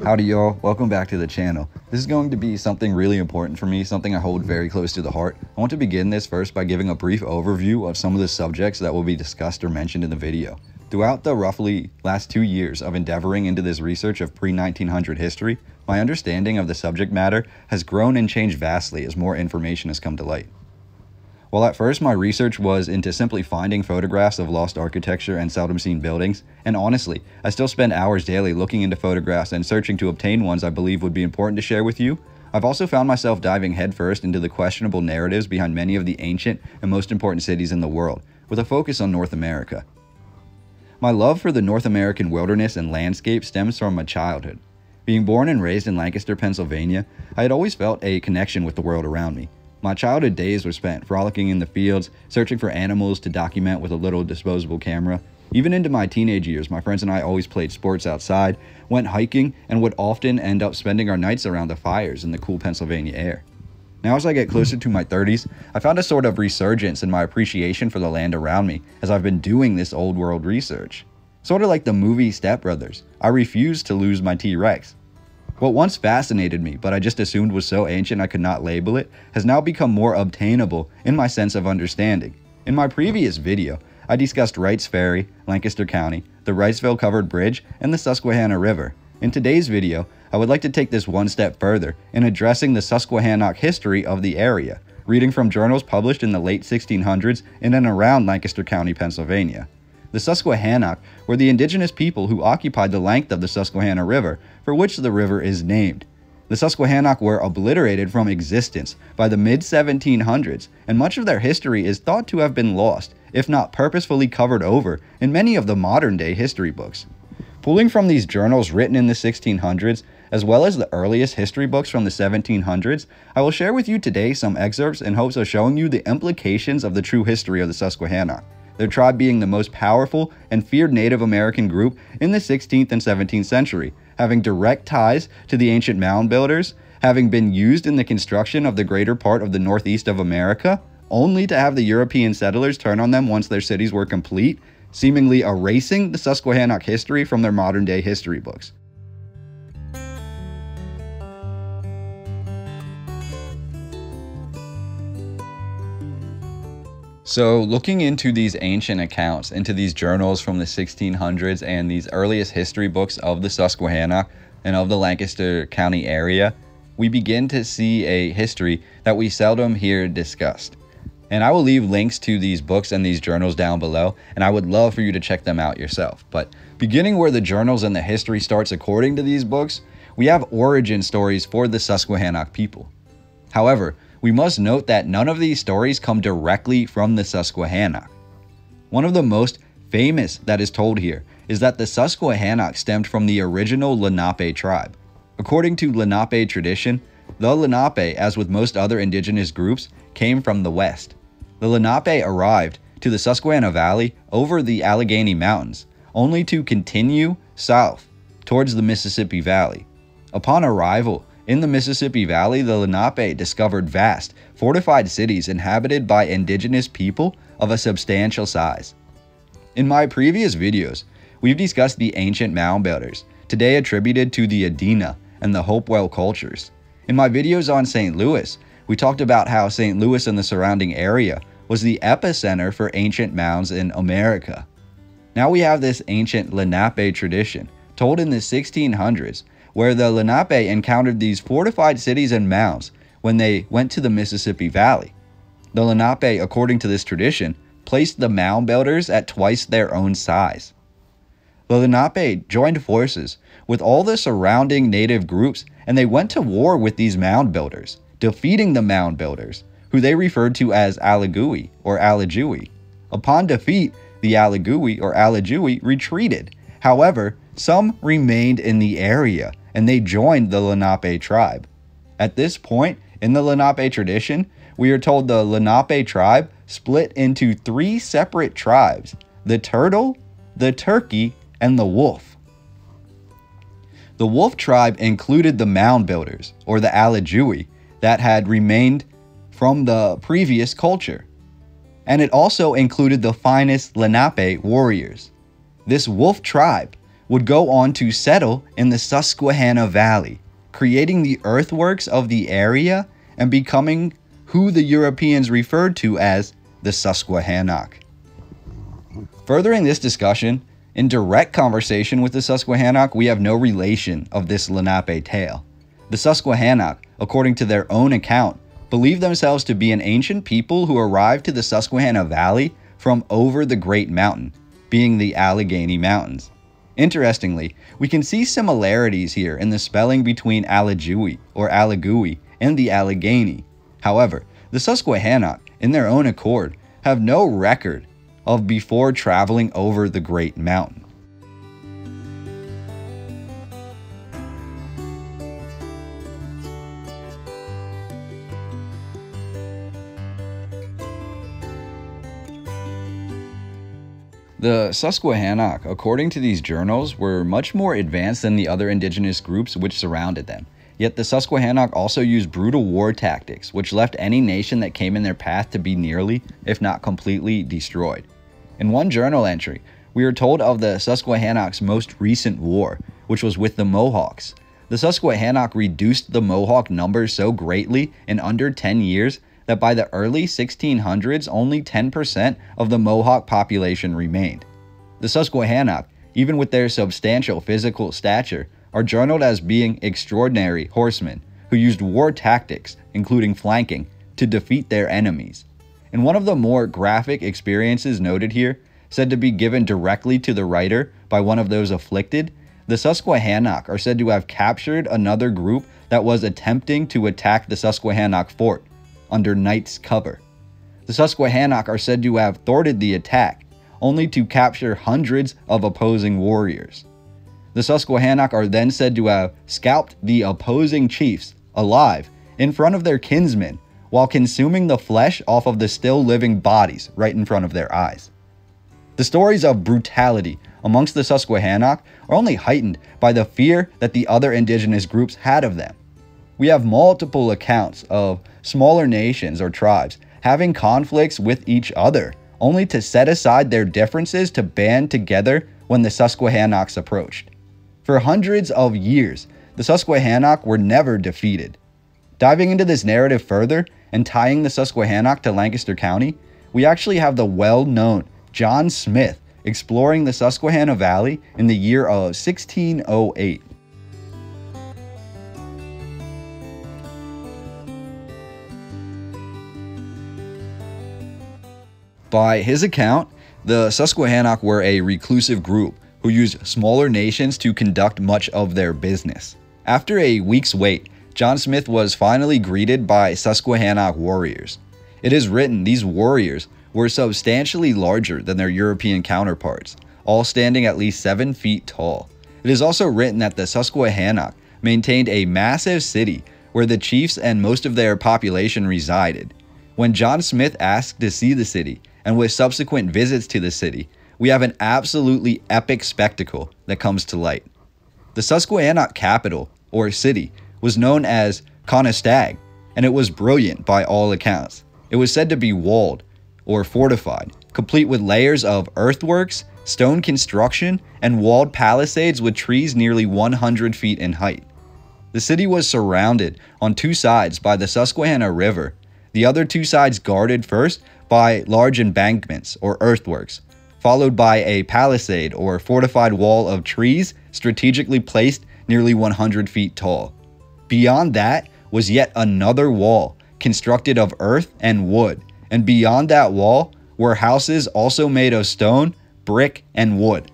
Howdy y'all, welcome back to the channel. This is going to be something really important for me, something I hold very close to the heart. I want to begin this first by giving a brief overview of some of the subjects that will be discussed or mentioned in the video. Throughout the roughly last 2 years of endeavoring into this research of pre-1900 history, my understanding of the subject matter has grown and changed vastly as more information has come to light. While at first my research was into simply finding photographs of lost architecture and seldom seen buildings, and honestly, I still spend hours daily looking into photographs and searching to obtain ones I believe would be important to share with you, I've also found myself diving headfirst into the questionable narratives behind many of the ancient and most important cities in the world, with a focus on North America. My love for the North American wilderness and landscape stems from my childhood. Being born and raised in Lancaster, Pennsylvania, I had always felt a connection with the world around me. My childhood days were spent frolicking in the fields, searching for animals to document with a little disposable camera. Even into my teenage years, my friends and I always played sports outside, went hiking, and would often end up spending our nights around the fires in the cool Pennsylvania air. Now as I get closer to my 30s, I found a sort of resurgence in my appreciation for the land around me as I've been doing this old world research. Sort of like the movie Step Brothers, I refuse to lose my T-Rex. What once fascinated me, but I just assumed was so ancient I could not label it, has now become more obtainable in my sense of understanding. In my previous video, I discussed Wrights Ferry, Lancaster County, the Wrightsville Covered Bridge, and the Susquehanna River. In today's video, I would like to take this one step further in addressing the Susquehannock history of the area, reading from journals published in the late 1600s in and around Lancaster County, Pennsylvania. The Susquehannock were the indigenous people who occupied the length of the Susquehanna River, for which the river is named. The Susquehannock were obliterated from existence by the mid-1700s, and much of their history is thought to have been lost, if not purposefully covered over, in many of the modern-day history books. Pulling from these journals written in the 1600s, as well as the earliest history books from the 1700s, I will share with you today some excerpts in hopes of showing you the implications of the true history of the Susquehannock, their tribe being the most powerful and feared Native American group in the 16th and 17th century, having direct ties to the ancient mound builders, having been used in the construction of the greater part of the northeast of America, only to have the European settlers turn on them once their cities were complete, seemingly erasing the Susquehannock history from their modern-day history books. So looking into these ancient accounts, into these journals from the 1600s and these earliest history books of the Susquehannock and of the Lancaster County area, we begin to see a history that we seldom hear discussed. And I will leave links to these books and these journals down below, and I would love for you to check them out yourself. But beginning where the journals and the history starts according to these books, we have origin stories for the Susquehannock people. However, we must note that none of these stories come directly from the Susquehannock. One of the most famous that is told here is that the Susquehannock stemmed from the original Lenape tribe. According to Lenape tradition, the Lenape, as with most other indigenous groups, came from the west. The Lenape arrived to the Susquehanna Valley over the Allegheny Mountains, only to continue south towards the Mississippi Valley. Upon arrival in the Mississippi Valley, the Lenape discovered vast, fortified cities inhabited by indigenous people of a substantial size. In my previous videos, we've discussed the ancient mound builders, today attributed to the Adena and the Hopewell cultures. In my videos on St. Louis, we talked about how St. Louis and the surrounding area was the epicenter for ancient mounds in America. Now we have this ancient Lenape tradition, told in the 1600s, where the Lenape encountered these fortified cities and mounds when they went to the Mississippi Valley. The Lenape, according to this tradition, placed the mound builders at twice their own size. The Lenape joined forces with all the surrounding native groups, and they went to war with these mound builders, defeating the mound builders, who they referred to as Allegui or Allegui. Upon defeat, the Allegui or Allegui retreated. However, some remained in the area, and they joined the Lenape tribe. At this point in the Lenape tradition, we are told the Lenape tribe split into 3 separate tribes: the turtle, the turkey, and the wolf. The wolf tribe included the mound builders, or the Allegui, that had remained from the previous culture. And it also included the finest Lenape warriors. This wolf tribe would go on to settle in the Susquehanna Valley, creating the earthworks of the area and becoming who the Europeans referred to as the Susquehannock. Furthering this discussion, in direct conversation with the Susquehannock, we have no relation of this Lenape tale. The Susquehannock, according to their own account, believe themselves to be an ancient people who arrived to the Susquehanna Valley from over the Great Mountain, being the Allegheny Mountains. Interestingly, we can see similarities here in the spelling between Allegheny or Allegheny and the Allegheny. However, the Susquehannock, in their own accord, have no record of before traveling over the Great Mountain. The Susquehannock, according to these journals, were much more advanced than the other indigenous groups which surrounded them. Yet the Susquehannock also used brutal war tactics, which left any nation that came in their path to be nearly, if not completely, destroyed. In one journal entry, we are told of the Susquehannock's most recent war, which was with the Mohawks. The Susquehannock reduced the Mohawk numbers so greatly in under 10 years that by the early 1600s, only 10% of the Mohawk population remained. The Susquehannock, even with their substantial physical stature, are journaled as being extraordinary horsemen who used war tactics, including flanking, to defeat their enemies. In one of the more graphic experiences noted here, said to be given directly to the writer by one of those afflicted, the Susquehannock are said to have captured another group that was attempting to attack the Susquehannock fort under night's cover. The Susquehannock are said to have thwarted the attack, only to capture hundreds of opposing warriors. The Susquehannock are then said to have scalped the opposing chiefs alive in front of their kinsmen while consuming the flesh off of the still living bodies right in front of their eyes. The stories of brutality amongst the Susquehannock are only heightened by the fear that the other indigenous groups had of them. We have multiple accounts of smaller nations or tribes having conflicts with each other, only to set aside their differences to band together when the Susquehannocks approached. For hundreds of years, the Susquehannock were never defeated. Diving into this narrative further and tying the Susquehannock to Lancaster County, we actually have the well-known John Smith exploring the Susquehanna Valley in the year of 1608. By his account, the Susquehannock were a reclusive group who used smaller nations to conduct much of their business. After a week's wait, John Smith was finally greeted by Susquehannock warriors. It is written these warriors were substantially larger than their European counterparts, all standing at least 7 feet tall. It is also written that the Susquehannock maintained a massive city where the chiefs and most of their population resided. When John Smith asked to see the city, and with subsequent visits to the city, we have an absolutely epic spectacle that comes to light. The Susquehannock capital, or city, was known as Conestoga, and it was brilliant by all accounts. It was said to be walled, or fortified, complete with layers of earthworks, stone construction, and walled palisades with trees nearly 100 feet in height. The city was surrounded on two sides by the Susquehanna River, the other two sides guarded first by large embankments or earthworks, followed by a palisade or fortified wall of trees strategically placed nearly 100 feet tall. Beyond that was yet another wall constructed of earth and wood, and beyond that wall were houses also made of stone, brick, and wood.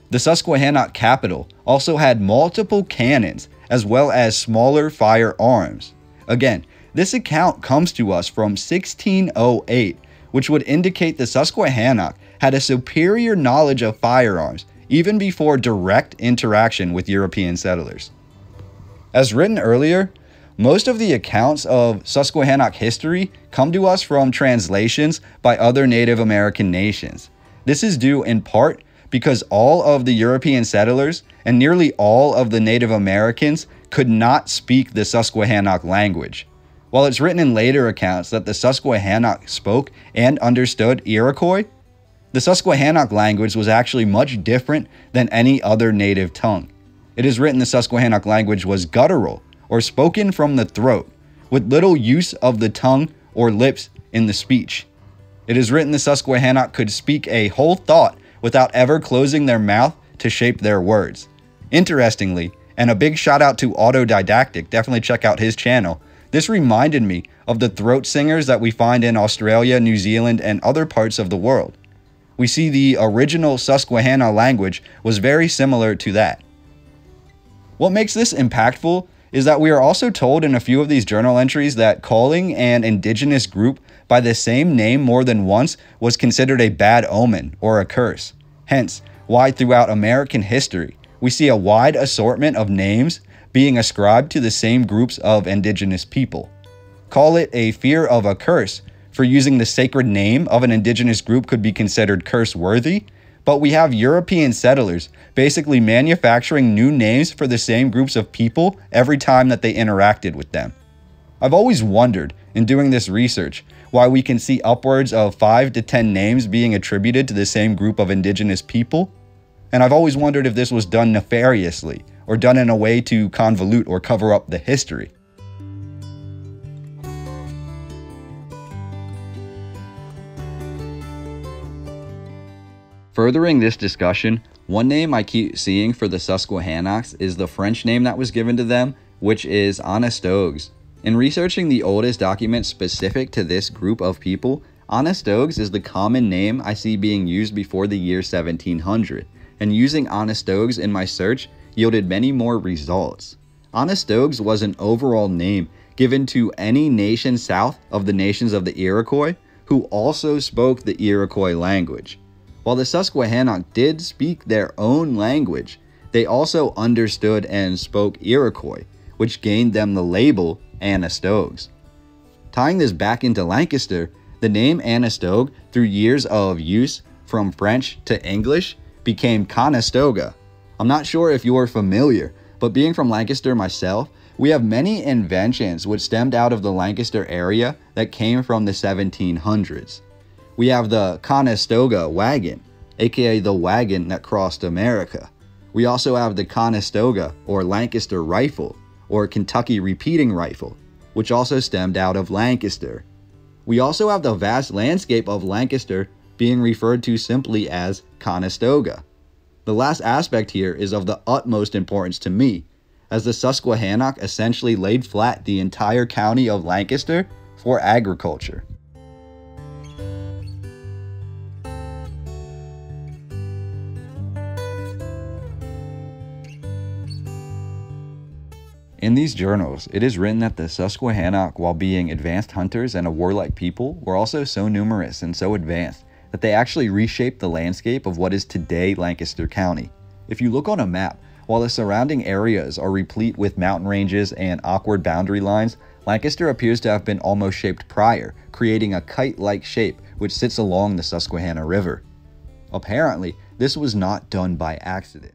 The Susquehannock capital also had multiple cannons as well as smaller firearms. Again, this account comes to us from 1608, which would indicate the Susquehannock had a superior knowledge of firearms even before direct interaction with European settlers. As written earlier, most of the accounts of Susquehannock history come to us from translations by other Native American nations. This is due in part because all of the European settlers and nearly all of the Native Americans could not speak the Susquehannock language. While it's written in later accounts that the Susquehannock spoke and understood Iroquois, The Susquehannock language was actually much different than any other native tongue. It is written the Susquehannock language was guttural, or spoken from the throat, with little use of the tongue or lips in the speech. It is written the Susquehannock could speak a whole thought without ever closing their mouth to shape their words. Interestingly, and a big shout out to Autodidactic, definitely check out his channel, this reminded me of the throat singers that we find in Australia, New Zealand, and other parts of the world. We see the original Susquehanna language was very similar to that. What makes this impactful is that we are also told in a few of these journal entries that calling an indigenous group by the same name more than once was considered a bad omen or a curse. Hence, why throughout American history, we see a wide assortment of names being ascribed to the same groups of indigenous people. Call it a fear of a curse, for using the sacred name of an indigenous group could be considered curse-worthy, but we have European settlers basically manufacturing new names for the same groups of people every time that they interacted with them. I've always wondered, in doing this research, why we can see upwards of 5 to 10 names being attributed to the same group of indigenous people, and I've always wondered if this was done nefariously, or done in a way to convolute or cover up the history. Furthering this discussion, one name I keep seeing for the Susquehannocks is the French name that was given to them, which is Conestogues. In researching the oldest documents specific to this group of people, Conestogues is the common name I see being used before the year 1700, and using Conestogues in my search yielded many more results. Conestogues was an overall name given to any nation south of the nations of the Iroquois who also spoke the Iroquois language. While the Susquehannock did speak their own language, they also understood and spoke Iroquois, which gained them the label Conestogues. Tying this back into Lancaster, the name Conestogue, through years of use from French to English, became Conestoga. I'm not sure if you're familiar, but being from Lancaster myself, we have many inventions which stemmed out of the Lancaster area that came from the 1700s. We have the Conestoga wagon, aka the wagon that crossed America. We also have the Conestoga or Lancaster rifle, or Kentucky repeating rifle, which also stemmed out of Lancaster. We also have the vast landscape of Lancaster being referred to simply as Conestoga. The last aspect here is of the utmost importance to me, as the Susquehannock essentially laid flat the entire county of Lancaster for agriculture. In these journals, it is written that the Susquehannock, while being advanced hunters and a warlike people, were also so numerous and so advanced that they actually reshaped the landscape of what is today Lancaster County. If you look on a map, while the surrounding areas are replete with mountain ranges and awkward boundary lines, Lancaster appears to have been almost shaped prior, creating a kite-like shape which sits along the Susquehanna River. Apparently, this was not done by accident.